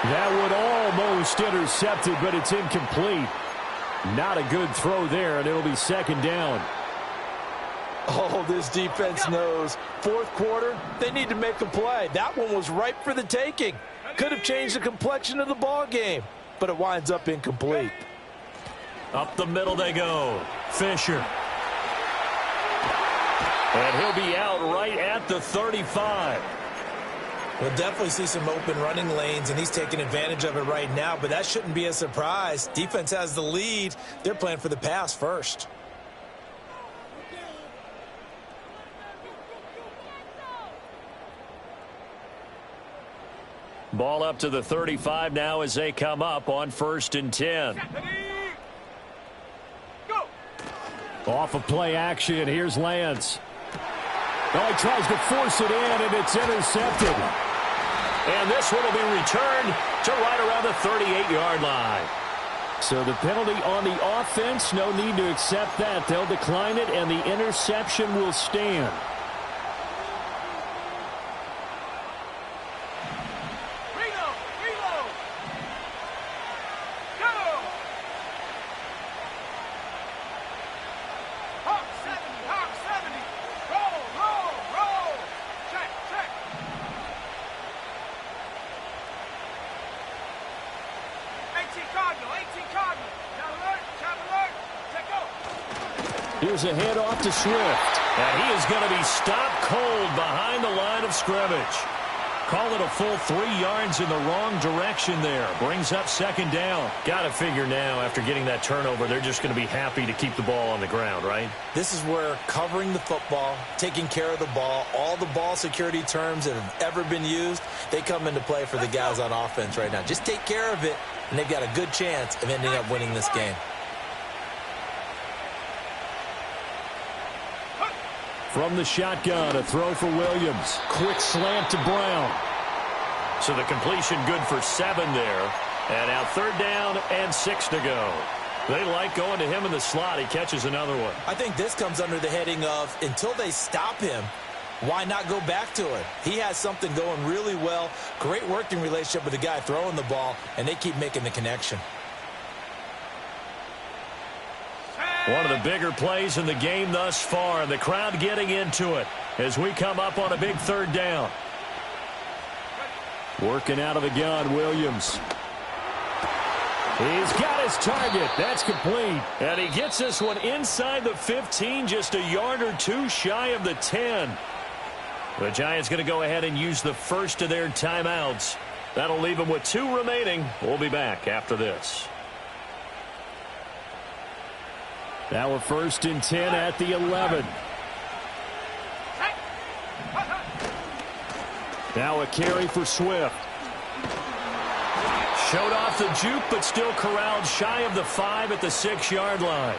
[SPEAKER 3] That one almost intercepted, but it's incomplete. Not a good throw there, and it'll be second down.
[SPEAKER 2] Oh, this defense knows. Fourth quarter, they need to make a play. That one was ripe for the taking. Could have changed the complexion of the ball game, but it winds up incomplete.
[SPEAKER 3] Up the middle they go. Fisher. And he'll be out right at the 35.
[SPEAKER 4] We'll definitely see some open running lanes, and he's taking advantage of it right now, but that shouldn't be a surprise. Defense has the lead. They're playing for the pass first.
[SPEAKER 3] Ball up to the 35 now as they come up on 1st and 10. Off of play action, here's Lance. Oh, he tries to force it in, and it's intercepted. And this one will be returned to right around the 38-yard line. So the penalty on the offense, no need to accept that. They'll decline it, and the interception will stand. Here's a handoff to Swift. And he is going to be stopped cold behind the line of scrimmage. Call it a full 3 yards in the wrong direction there. Brings up second down. Got to figure now, after getting that turnover, they're just going to be happy to keep the ball on the ground, right?
[SPEAKER 4] This is where covering the football, taking care of the ball, all the ball security terms that have ever been used, they come into play for the guys on offense right now. Just take care of it, and they've got a good chance of ending up winning this game.
[SPEAKER 3] From the shotgun, a throw for Williams. Quick slant to Brown. So the completion good for 7 there. And now 3rd down and 6 to go. They like going to him in the slot. He catches another one.
[SPEAKER 4] I think this comes under the heading of, until they stop him, why not go back to it? He has something going really well. Great working relationship with the guy throwing the ball, and they keep making the connection.
[SPEAKER 3] One of the bigger plays in the game thus far, and the crowd getting into it as we come up on a big third down. Working out of the gun, Williams. He's got his target. That's complete. And he gets this one inside the 15, just a yard or two shy of the 10. The Giants going to go ahead and use the first of their timeouts. That'll leave them with 2 remaining. We'll be back after this. Now a 1st and 10 at the 11. Now a carry for Swift. Showed off the juke, but still corralled shy of the 5 at the 6-yard line.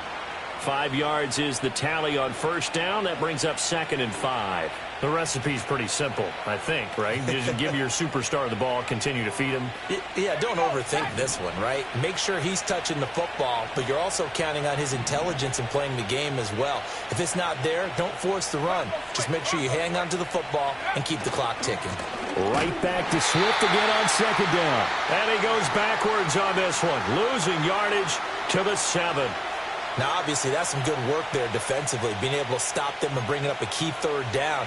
[SPEAKER 3] 5 yards is the tally on first down. That brings up 2nd and 5. The recipe's pretty simple, I think, right? Just give your superstar the ball, continue to feed him.
[SPEAKER 2] Yeah, don't overthink this one, right? Make sure he's touching the football, but you're also counting on his intelligence in playing the game as well. If it's not there, don't force the run. Just make sure you hang on to the football and keep the clock ticking.
[SPEAKER 3] Right back to Swift again on 2nd down. And he goes backwards on this one, losing yardage to the 7.
[SPEAKER 2] Now, obviously, that's some good work there defensively, being able to stop them and bringing up a key third down.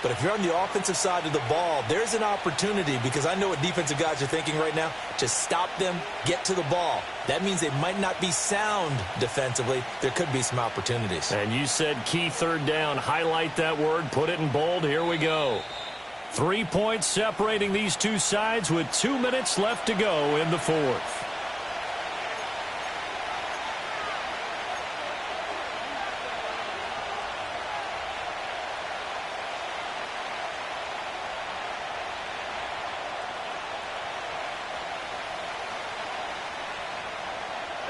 [SPEAKER 2] But if you're on the offensive side of the ball, there's an opportunity, because I know what defensive guys are thinking right now. Just stop them, get to the ball. That means they might not be sound defensively. There could be some opportunities. And you said key third down. Highlight that word. Put it in bold. Here we go. 3 points separating these two sides with 2 minutes left to go in the 4th.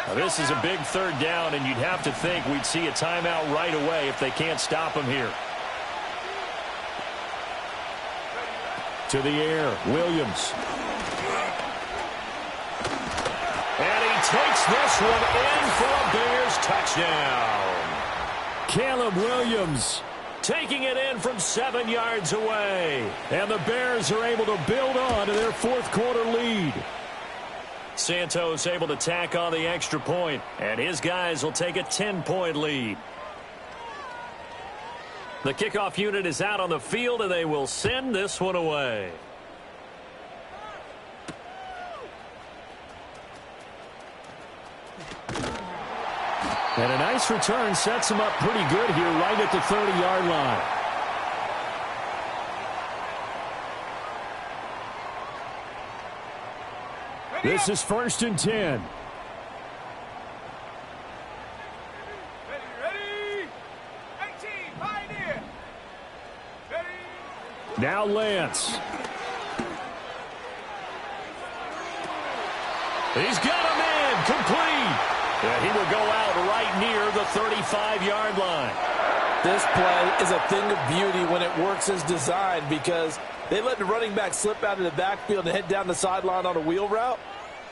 [SPEAKER 2] Now, this is a big third down, and you'd have to think we'd see a timeout right away if they can't stop him here. To the air, Williams. And he takes this one in for a Bears touchdown. Caleb Williams taking it in from 7 yards away. And the Bears are able to build on to their 4th quarter lead. Santos able to tack on the extra point, and his guys will take a 10-point lead. The kickoff unit is out on the field, and they will send this one away. And a nice return sets him up pretty good here right at the 30-yard line. This is 1st and 10.
[SPEAKER 5] Ready. 18, Pioneer. Ready.
[SPEAKER 3] Now Lance. He's got a man complete. And he will go out right near the 35-yard line.
[SPEAKER 2] This play is a thing of beauty when it works as designed, because they let the running back slip out of the backfield and head down the sideline on a wheel route.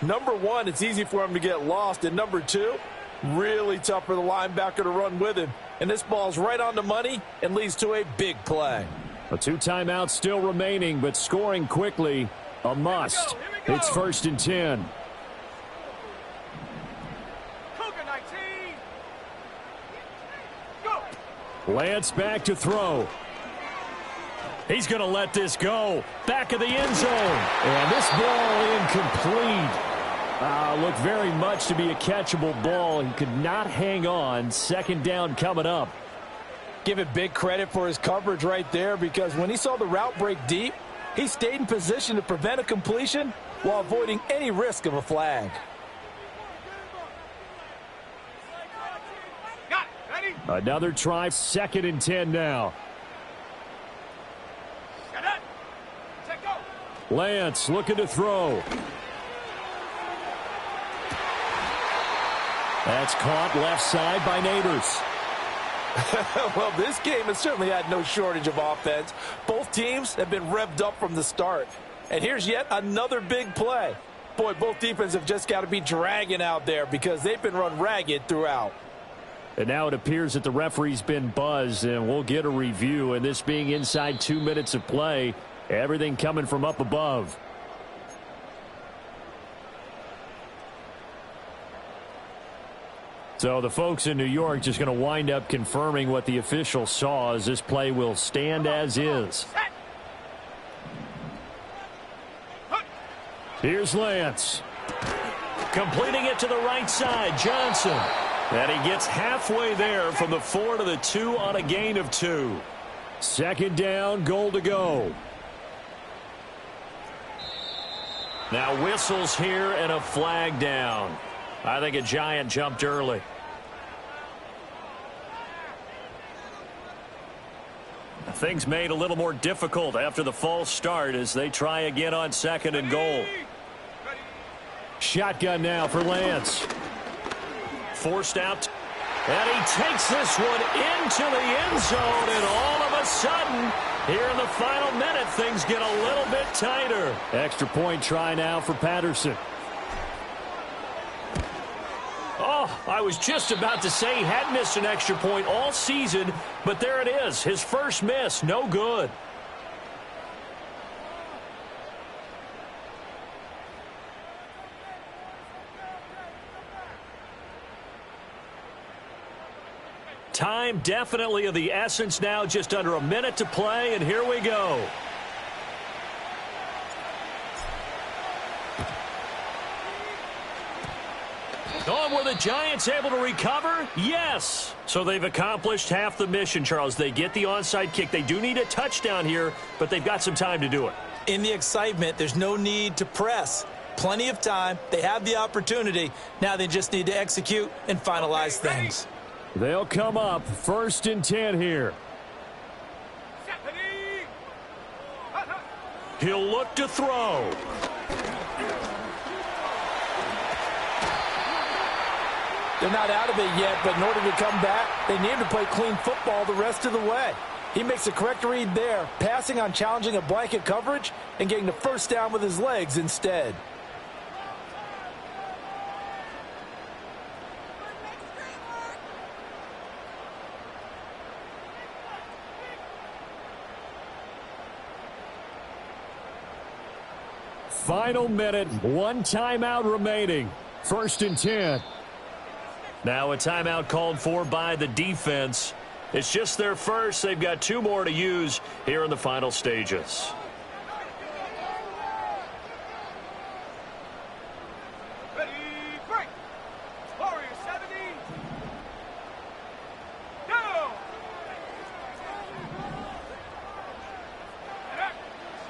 [SPEAKER 2] Number one, it's easy for him to get lost. And number two, really tough for the linebacker to run with him. And this ball's right on the money and leads to a big play.
[SPEAKER 3] A 2 timeouts still remaining, but scoring quickly, a must. It's 1st and 10. Lance back to throw. He's going to let this go. Back of the end zone. And this ball incomplete. Looked very much to be a catchable ball. He could not hang on. 2nd down coming up.
[SPEAKER 2] Give it big credit for his coverage right there, because when he saw the route break deep, he stayed in position to prevent a completion while avoiding any risk of a flag.
[SPEAKER 3] Another try, 2nd and 10 now. Lance looking to throw. That's caught left side by Neighbors.
[SPEAKER 2] Well, this game has certainly had no shortage of offense. Both teams have been revved up from the start. And here's yet another big play. Boy, both defenses have just got to be dragging out there, because they've been run ragged throughout.
[SPEAKER 3] And now it appears that the referee's been buzzed, and we'll get a review. And this being inside 2 minutes of play, everything coming from up above.
[SPEAKER 1] So the folks in New York just going to wind up confirming what the official saw, as this play will stand as is. Here's Lance. Completing it to the right side, Johnson. And he gets halfway there from the 4 to the 2 on a gain of 2. Second down, goal to go. Now whistles here and a flag down. I think a Giant jumped early. Things made a little more difficult after the false start as they try again on second and goal. Shotgun now for Lance. Forced out. And he takes this one into the end zone, and all of a sudden, here in the final minute, things get a little bit tighter. Extra point try now for Patterson. Oh, I was just about to say he had missed an extra point all season, but there it is. His first miss, no good. Time definitely of the essence now, just under a minute to play, and here we go. Oh, were the Giants able to recover? Yes. So they've accomplished half the mission, Charles. They get the onside kick. They do need a touchdown here, but they've got some time to do it.
[SPEAKER 2] In the excitement, there's no need to press. Plenty of time. They have the opportunity. Now they just need to execute and finalize things.
[SPEAKER 1] They'll come up 1st and 10 here. He'll look to throw.
[SPEAKER 2] They're not out of it yet, but in order to come back, they need to play clean football the rest of the way. He makes a correct read there, passing on challenging a blanket coverage and getting the first down with his legs instead.
[SPEAKER 1] Final minute, one timeout remaining. 1st and 10. Now a timeout called for by the defense. It's just their first. They've got 2 more to use here in the final stages.
[SPEAKER 5] Ready, break. Warrior 70. Go.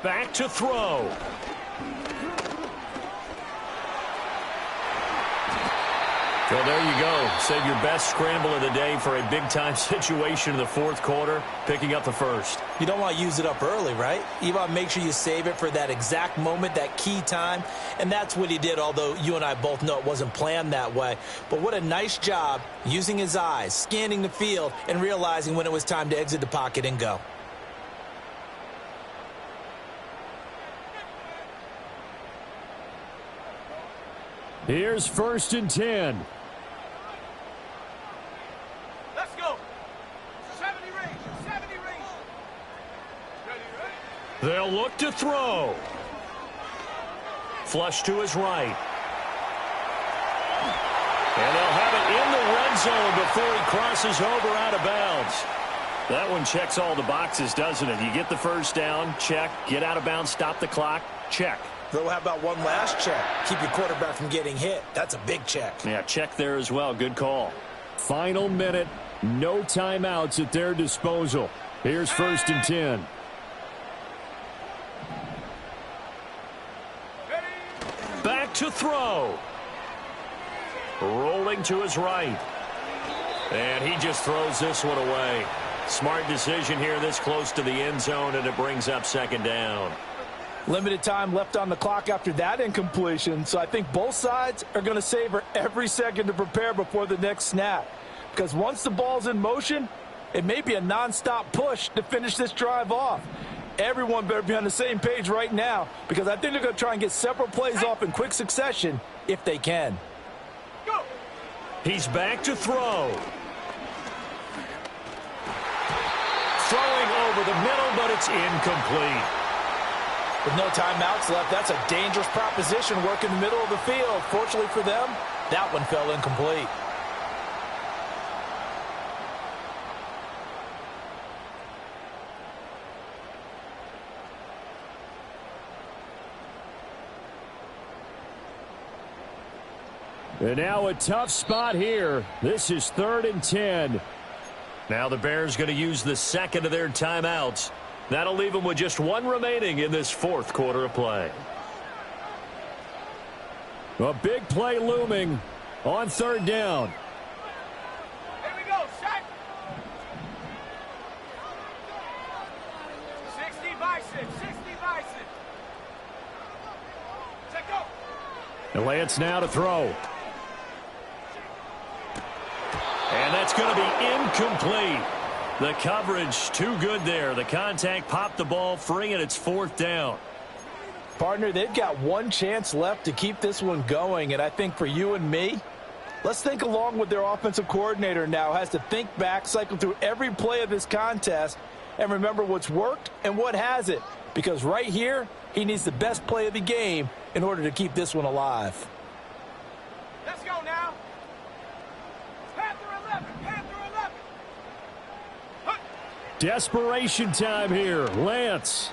[SPEAKER 1] Back to throw. So there you go. Save your best scramble of the day for a big-time situation in the 4th quarter, picking up the first.
[SPEAKER 2] You don't want to use it up early, right? You want to make sure you save it for that exact moment, that key time, and that's what he did, although you and I both know it wasn't planned that way. But what a nice job using his eyes, scanning the field, and realizing when it was time to exit the pocket and go.
[SPEAKER 1] Here's 1st and 10.
[SPEAKER 5] Let's go. 70 range. 70 range. Ready, ready.
[SPEAKER 1] They'll look to throw. Flush to his right. And they'll have it in the red zone before he crosses over out of bounds. That one checks all the boxes, doesn't it? You get the first down, check. Get out of bounds, stop the clock, check.
[SPEAKER 2] Though, how about one last check? Keep your quarterback from getting hit. That's a big check.
[SPEAKER 1] Yeah, check there as well. Good call. Final minute. No timeouts at their disposal. Here's 1st and 10. Back to throw. Rolling to his right. And he just throws this one away. Smart decision here this close to the end zone, and it brings up 2nd down.
[SPEAKER 2] Limited time left on the clock after that incompletion, so I think both sides are going to savor every second to prepare before the next snap. Because once the ball's in motion, it may be a nonstop push to finish this drive off. Everyone better be on the same page right now, because I think they're going to try and get several plays off in quick succession if they can.
[SPEAKER 5] Go.
[SPEAKER 1] He's back to throw. Throwing over the middle, but it's incomplete.
[SPEAKER 2] With no timeouts left, that's a dangerous proposition working the middle of the field. Fortunately for them, that one fell incomplete.
[SPEAKER 1] And now a tough spot here. This is 3rd and 10.
[SPEAKER 3] Now the Bears going to use the second of their timeouts. That'll leave them with just one remaining in this 4th quarter of play.
[SPEAKER 1] A big play looming on 3rd down.
[SPEAKER 5] Here we go, set. 60 bison, 60 bison. Set, go.
[SPEAKER 1] And Lance now to throw.
[SPEAKER 3] And that's going to be incomplete. The coverage too good there. The contact popped the ball free, and it's 4th down.
[SPEAKER 2] Partner, they've got one chance left to keep this one going, and I think for you and me, let's think along with their offensive coordinator now. Has to think back, cycle through every play of this contest, and remember what's worked and what hasn't. Because right here, he needs the best play of the game in order to keep this one alive.
[SPEAKER 5] Let's go now. Panther 11, Panther 11. Hunt.
[SPEAKER 1] Desperation time here. Lance.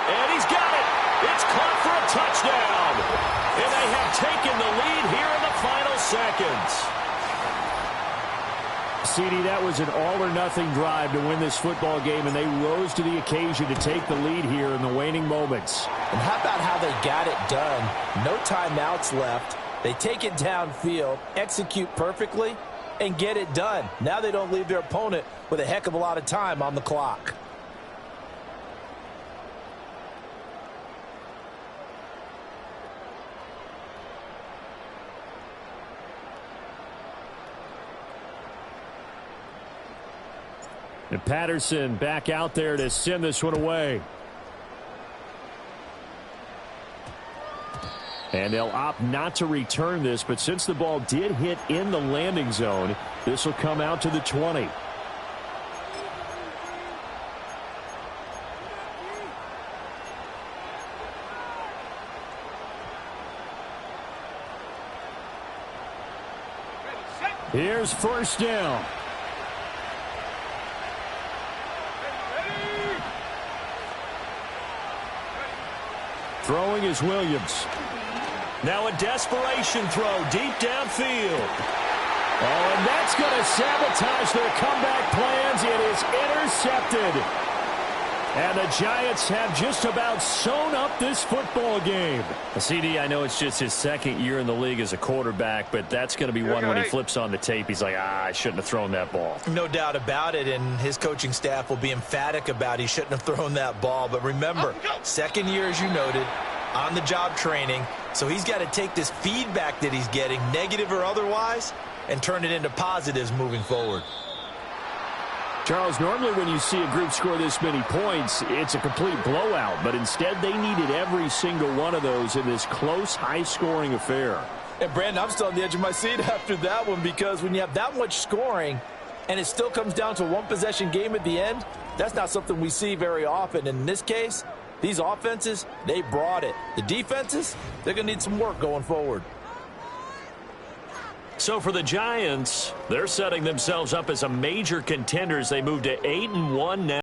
[SPEAKER 3] And he's got it. It's caught for a touchdown. And they have taken the lead here in the final seconds.
[SPEAKER 1] CD, that was an all-or-nothing drive to win this football game, and they rose to the occasion to take the lead here in the waning moments.
[SPEAKER 2] And how about how they got it done? No timeouts left. They take it downfield, execute perfectly, and get it done. Now they don't leave their opponent with a heck of a lot of time on the clock.
[SPEAKER 1] And Patterson back out there to send this one away. And they'll opt not to return this, but since the ball did hit in the landing zone, this will come out to the 20. Here's 1st down. Throwing is Williams.
[SPEAKER 3] Now a desperation throw deep downfield.
[SPEAKER 1] Oh, and that's going to sabotage their comeback plans. It is intercepted. And the Giants have just about sewn up this football game.
[SPEAKER 3] CD, I know it's just his 2nd year in the league as a quarterback, but that's going to be one when he flips on the tape. He's like, I shouldn't have thrown that ball.
[SPEAKER 2] No doubt about it, and his coaching staff will be emphatic about he shouldn't have thrown that ball. But remember, 2nd year, as you noted, on-the-job training, so he's got to take this feedback that he's getting, negative or otherwise, and turn it into positives moving forward.
[SPEAKER 1] Charles, normally when you see a group score this many points, it's a complete blowout, but instead they needed every single one of those in this close, high-scoring affair.
[SPEAKER 2] And, Brandon, I'm still on the edge of my seat after that one, because when you have that much scoring and it still comes down to a one-possession game at the end, that's not something we see very often. And in this case, these offenses, they brought it. The defenses, they're going to need some work going forward.
[SPEAKER 3] So for the Giants, they're setting themselves up as a major contender as they move to 8-1 now.